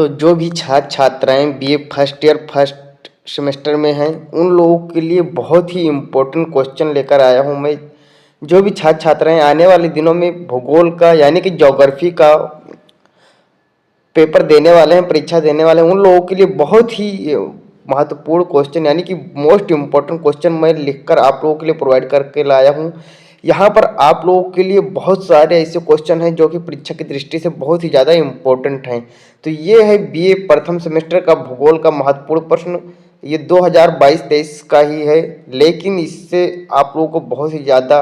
तो जो भी छात्र छात्राएं BA first year first semester में हैं उन लोगों के लिए बहुत ही इम्पोर्टेंट क्वेश्चन लेकर आया हूं मैं। जो भी छात्र छात्राएं आने वाले दिनों में भूगोल का यानी कि ज्योग्राफी का पेपर देने वाले हैं, परीक्षा देने वाले हैं, उन लोगों के लिए बहुत ही महत्वपूर्ण क्वेश्चन यानी कि मोस्ट इम्पोर्टेंट क्वेश्चन मैं लिखकर आप लोगों के लिए प्रोवाइड करके लाया हूँ। यहाँ पर आप लोगों के लिए बहुत सारे ऐसे क्वेश्चन हैं जो कि परीक्षा की दृष्टि से बहुत ही ज़्यादा इम्पोर्टेंट हैं। तो ये है बीए प्रथम सेमेस्टर का भूगोल का महत्वपूर्ण प्रश्न। ये 2022-23 का ही है, लेकिन इससे आप लोगों को बहुत ही ज़्यादा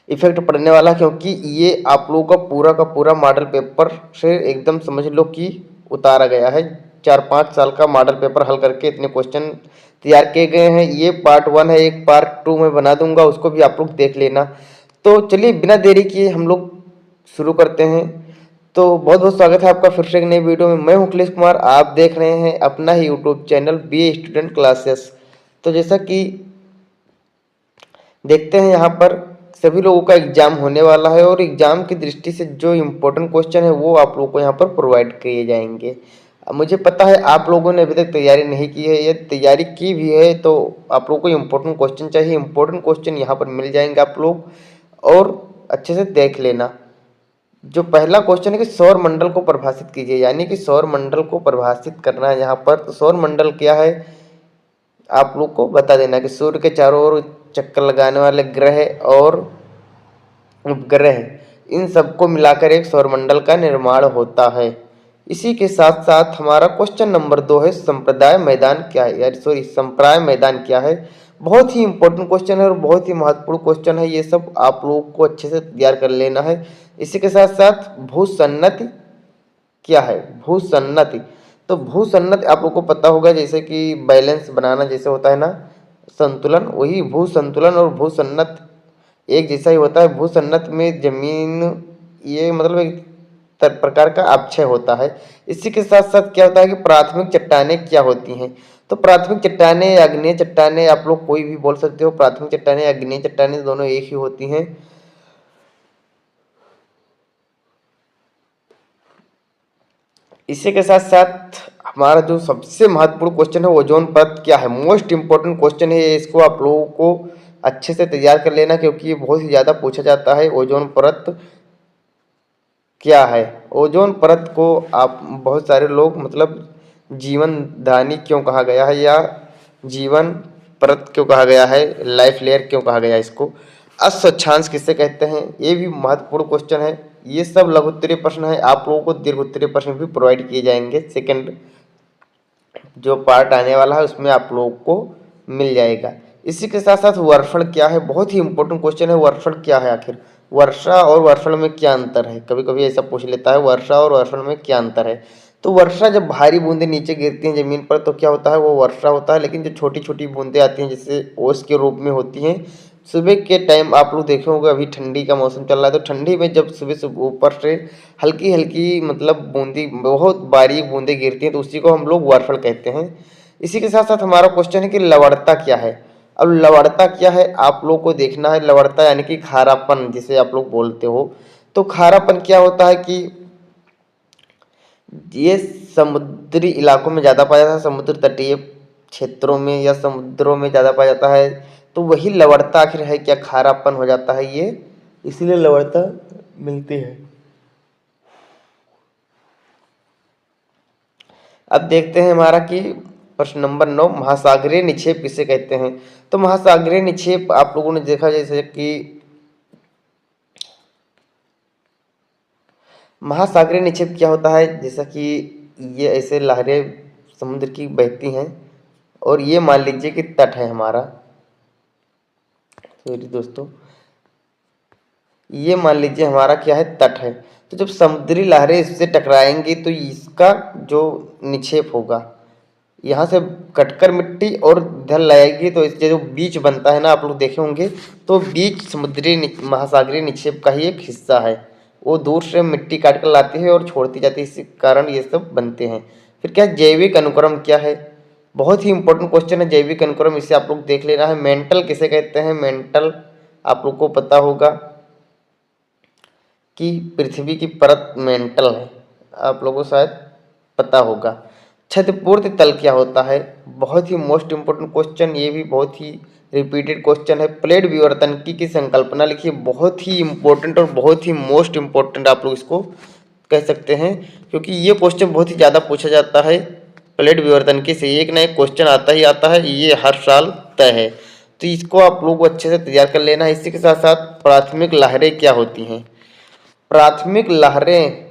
इफेक्ट पड़ने वाला, क्योंकि ये आप लोगों का पूरा मॉडल पेपर से एकदम समझ लो कि उतारा गया है। 4-5 साल का मॉडल पेपर हल करके इतने क्वेश्चन तैयार किए गए हैं। ये पार्ट 1 है, एक पार्ट 2 मैं बना दूंगा, उसको भी आप लोग देख लेना। तो चलिए बिना देरी किए हम लोग शुरू करते हैं। तो बहुत बहुत स्वागत है आपका फिर से एक नई वीडियो में। मैं हूं अखिलेश कुमार, आप देख रहे हैं अपना ही YouTube channel BA student classes. तो जैसा कि देखते हैं यहाँ पर सभी लोगों का एग्जाम होने वाला है और एग्जाम की दृष्टि से जो इम्पोर्टेंट क्वेश्चन है वो आप लोगों को यहाँ पर प्रोवाइड किए जाएंगे। अब मुझे पता है आप लोगों ने अभी तक तैयारी नहीं की है, यदि तैयारी की भी है तो आप लोगों को इम्पोर्टेंट क्वेश्चन चाहिए। इम्पोर्टेंट क्वेश्चन यहाँ पर मिल जाएंगे आप लोग, और अच्छे से देख लेना। जो पहला क्वेश्चन है कि सौर मंडल को परिभाषित कीजिए, यानी कि सौर मंडल को परिभाषित करना है यहाँ पर। तो सौर मंडल क्या है आप लोग को बता देना कि सूर्य के चारों ओर चक्कर लगाने वाले ग्रह और उपग्रह, इन सबको मिलाकर एक सौरमंडल का निर्माण होता है। इसी के साथ साथ हमारा क्वेश्चन नंबर 2 है संप्रदाय मैदान क्या है, यार सॉरी संप्राय मैदान क्या है। बहुत ही इंपॉर्टेंट क्वेश्चन है और बहुत ही महत्वपूर्ण क्वेश्चन है। ये सब आप लोगों को अच्छे से तैयार कर लेना है। इसी के साथ साथ भूसन्नति क्या है, भूसन्नति। तो भूसन्नति आप लोग को पता होगा, जैसे कि बैलेंस बनाना जैसे होता है ना, संतुलन, वही भूसंतुलन और भूसन्नत एक जैसा ही होता है। भूसन्नत में जमीन, ये मतलब एक प्रकार का अपक्षय होता है। इसी के साथ साथ क्या होता है कि प्राथमिक चट्टानें क्या होती हैं। तो प्राथमिक चट्टानें, आग्नेय चट्टानें, आप लोग कोई भी बोल सकते हो। प्राथमिक चट्टानें, आग्नेय चट्टानें दोनों एक ही होती हैं। इसी के साथ साथ हमारा जो सबसे महत्वपूर्ण क्वेश्चन है ओजोन परत क्या है, मोस्ट इंपॉर्टेंट क्वेश्चन है। इसको आप लोगों को अच्छे से तैयार कर लेना, क्योंकि ये बहुत ही ज़्यादा पूछा जाता है। ओजोन परत क्या है, ओजोन परत को आप बहुत सारे लोग मतलब जीवन दानी क्यों कहा गया है, या जीवन परत क्यों कहा गया है, लाइफ लेयर क्यों कहा गया है इसको, अस्वच्छांश किसे कहते हैं, ये भी महत्वपूर्ण क्वेश्चन है। ये सब लघु उत्तरीय प्रश्न है, आप लोगों को दीर्घ उत्तरीय प्रश्न भी प्रोवाइड किए जाएंगे। सेकंड जो पार्ट आने वाला है उसमें आप लोगों को मिल जाएगा। इसी के साथ साथ वर्षण क्या है, बहुत ही इंपॉर्टेंट क्वेश्चन है। वर्षण क्या है, आखिर वर्षा और वर्षण में क्या अंतर है, कभी कभी ऐसा पूछ लेता है, वर्षा और वर्षण में क्या अंतर है। तो वर्षा जब भारी बूंदें नीचे गिरती हैं जमीन पर तो क्या होता है, वो वर्षा होता है। लेकिन जो छोटी छोटी बूंदें आती हैं जैसे ओस के रूप में होती हैं, सुबह के टाइम आप लोग देखे होंगे, अभी ठंडी का मौसम चल रहा है तो ठंडी में जब सुबह सुबह ऊपर से हल्की हल्की मतलब बूंदी, बहुत बारीक बूंदें गिरती हैं तो उसी को हम लोग वर्षण कहते हैं। इसी के साथ साथ हमारा क्वेश्चन है कि लवणता क्या है। अब लवणता क्या है आप लोग को देखना है। लवणता यानी कि खारापन जिसे आप लोग बोलते हो। तो खारापन क्या होता है कि ये समुद्री इलाकों में ज़्यादा पाया जाता है, समुद्र तटीय क्षेत्रों में या समुद्रों में ज़्यादा पाया जाता है। तो वही लवणता आखिर है क्या, खारापन हो जाता है ये, इसीलिए लवणता मिलती है। अब देखते हैं हमारा कि प्रश्न नंबर 9 महासागरीय निक्षेप किसे कहते हैं। तो महासागरीय निक्षेप आप लोगों ने देखा जैसे कि महासागरीय निक्षेप क्या होता है, जैसा कि ये ऐसे लहरें समुद्र की बहती हैं और ये मान लीजिए कि तट है हमारा, सॉरी दोस्तों, ये मान लीजिए हमारा क्या है, तट है। तो जब समुद्री लहरें इससे टकराएंगी तो इसका जो निक्षेप होगा यहाँ से कटकर मिट्टी और इधर लाएगी, तो इसके जो बीच बनता है ना आप लोग देखे होंगे, तो बीच समुद्री महासागरीय निक्षेप का ही एक हिस्सा है। वो दूर से मिट्टी काट कर लाती है और छोड़ती जाती है, इसी कारण ये सब बनते हैं। फिर क्या जैविक अनुक्रम क्या है, बहुत ही इंपॉर्टेंट क्वेश्चन है जैविक अनुक्रम, इसे आप लोग देख लेना है। मेंटल किसे कहते हैं, मेंटल आप लोग को पता होगा कि पृथ्वी की परत मेंटल है, आप लोगों को शायद पता होगा। क्षतिपूर्ति तल क्या होता है, बहुत ही मोस्ट इम्पोर्टेंट क्वेश्चन, ये भी बहुत ही रिपीटेड क्वेश्चन है। प्लेट विवर्तनकी की संकल्पना लिखिए, बहुत ही इम्पोर्टेंट और बहुत ही मोस्ट इम्पोर्टेंट आप लोग इसको कह सकते हैं, क्योंकि ये क्वेश्चन बहुत ही ज़्यादा पूछा जाता है। प्लेट विवर्तनकी से एक ना एक क्वेश्चन आता ही आता है, ये हर साल तय है। तो इसको आप लोग को अच्छे से तैयार कर लेना है। इसी के साथ साथ प्राथमिक लहरें क्या होती हैं, प्राथमिक लहरें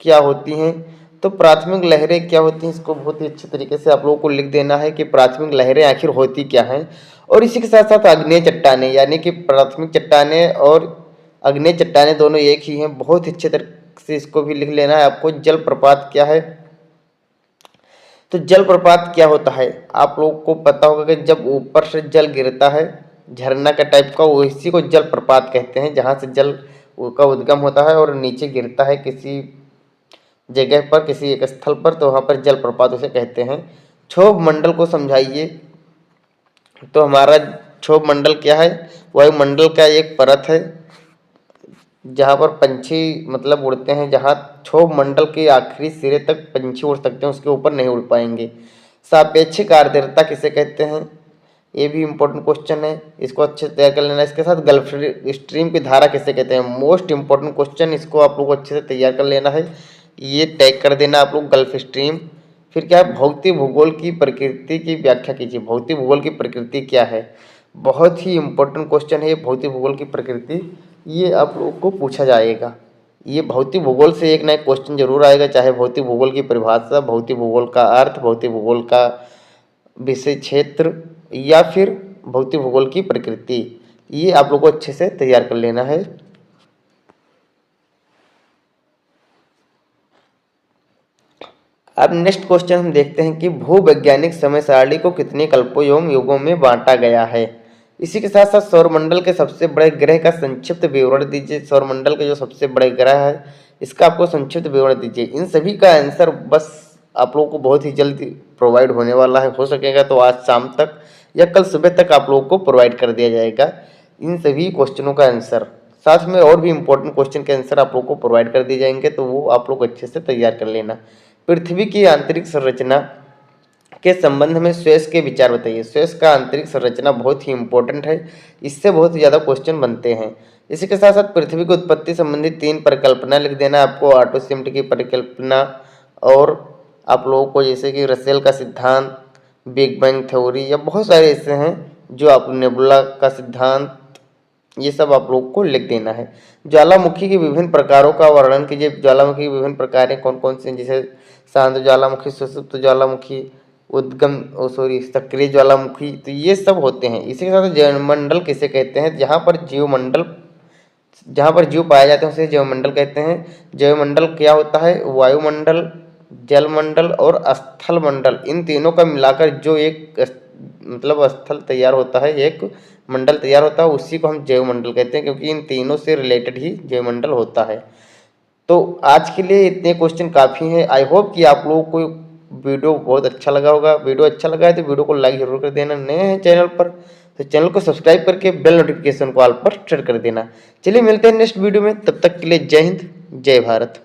क्या होती हैं, तो प्राथमिक लहरें क्या होती हैं, इसको बहुत ही अच्छे तरीके से आप लोगों को लिख देना है कि प्राथमिक लहरें आखिर होती क्या हैं। और इसी के साथ साथ आग्नेय चट्टानें, यानी कि प्राथमिक चट्टानें और आग्नेय चट्टानें दोनों एक ही हैं, बहुत अच्छे तरीके से इसको भी लिख लेना है आपको। जलप्रपात क्या है, तो जलप्रपात क्या होता है, आप लोगों को पता होगा कि जब ऊपर से जल गिरता है झरना का टाइप का, वो इसी को जलप्रपात कहते हैं, जहाँ से जल का उद्गम होता है और नीचे गिरता है किसी जगह पर, किसी एक स्थल पर, तो वहाँ पर जलप्रपात उसे कहते हैं। क्षोभ मंडल को समझाइए, तो हमारा क्षोभ मंडल क्या है, वायुमंडल का एक परत है जहाँ पर पंछी मतलब उड़ते हैं, जहाँ क्षोभ मंडल के आखिरी सिरे तक पंछी उड़ सकते हैं, उसके ऊपर नहीं उड़ पाएंगे। सापेक्षिक आर्द्रता किसे कहते हैं, ये भी इम्पोर्टेंट क्वेश्चन है, इसको अच्छे से तैयार कर लेना। इसके साथ गल्फ स्ट्रीम की धारा किसे कहते हैं, मोस्ट इम्पोर्टेंट क्वेश्चन, इसको आप लोग को अच्छे से तैयार कर लेना है, ये टैग कर देना आप लोग गल्फ स्ट्रीम। फिर क्या है, भौतिक भूगोल की प्रकृति की व्याख्या कीजिए, भौतिक भूगोल की प्रकृति क्या है, बहुत ही इम्पोर्टेंट क्वेश्चन है ये भौतिक भूगोल की प्रकृति, ये आप लोगों को पूछा जाएगा। ये भौतिक भूगोल से एक ना एक क्वेश्चन जरूर आएगा, चाहे भौतिक भूगोल की परिभाषा, भौतिक भूगोल का अर्थ, भौतिक भूगोल का विषय क्षेत्र, या फिर भौतिक भूगोल की प्रकृति, ये आप लोगों को अच्छे से तैयार कर लेना है। अब नेक्स्ट क्वेश्चन हम देखते हैं कि भूवैज्ञानिक समय सारणी को कितने कल्पों एवं युगों में बांटा गया है। इसी के साथ साथ सौरमंडल के सबसे बड़े ग्रह का संक्षिप्त विवरण दीजिए, सौरमंडल के जो सबसे बड़े ग्रह है इसका आपको संक्षिप्त विवरण दीजिए। इन सभी का आंसर बस आप लोगों को बहुत ही जल्दी प्रोवाइड होने वाला है, हो सकेगा तो आज शाम तक या कल सुबह तक आप लोगों को प्रोवाइड कर दिया जाएगा इन सभी क्वेश्चनों का आंसर। साथ में और भी इम्पोर्टेंट क्वेश्चन के आंसर आप लोगों को प्रोवाइड कर दिए जाएंगे, तो वो आप लोग अच्छे से तैयार कर लेना। पृथ्वी की आंतरिक संरचना के संबंध में स्वेस के विचार बताइए। स्वेस का आंतरिक संरचना बहुत ही इंपॉर्टेंट है, इससे बहुत ज़्यादा क्वेश्चन बनते हैं। इसी के साथ साथ पृथ्वी की उत्पत्ति संबंधी 3 परिकल्पना लिख देना आपको, ऑटो शिम्ट की परिकल्पना, और आप लोगों को जैसे कि रसेल का सिद्धांत, बिग बैंग थ्योरी, या बहुत सारे ऐसे हैं जो आप नेबुला का सिद्धांत, ये सब आप लोग को लिख देना है। ज्वालामुखी के विभिन्न प्रकारों का वर्णन कीजिए। ज्वालामुखी की विभिन्न प्रकारें कौन कौन सी हैं, जैसे शांत ज्वालामुखी, सुषुप्त ज्वालामुखी, उद्गम सक्रिय ज्वालामुखी, तो ये सब होते हैं। इसी के साथ जैवमंडल किसे कहते हैं, जहाँ पर जीव पाए जाते हैं उसे जैवमंडल कहते हैं। जैवमंडल क्या होता है, वायुमंडल, जलमंडल और स्थल मंडल, इन तीनों का मिलाकर जो एक मतलब स्थल तैयार होता है, एक मंडल तैयार होता है, उसी को हम जैवमंडल कहते हैं, क्योंकि इन तीनों से रिलेटेड ही जैवमंडल होता है। तो आज के लिए इतने क्वेश्चन काफ़ी हैं। आई होप कि आप लोगों को वीडियो बहुत अच्छा लगा होगा। वीडियो अच्छा लगा है तो वीडियो को लाइक जरूर कर देना। नए हैं चैनल पर तो चैनल को सब्सक्राइब करके बेल नोटिफिकेशन को ऑल पर सेट कर देना। चलिए मिलते हैं नेक्स्ट वीडियो में, तब तक के लिए जय हिंद, जय भारत।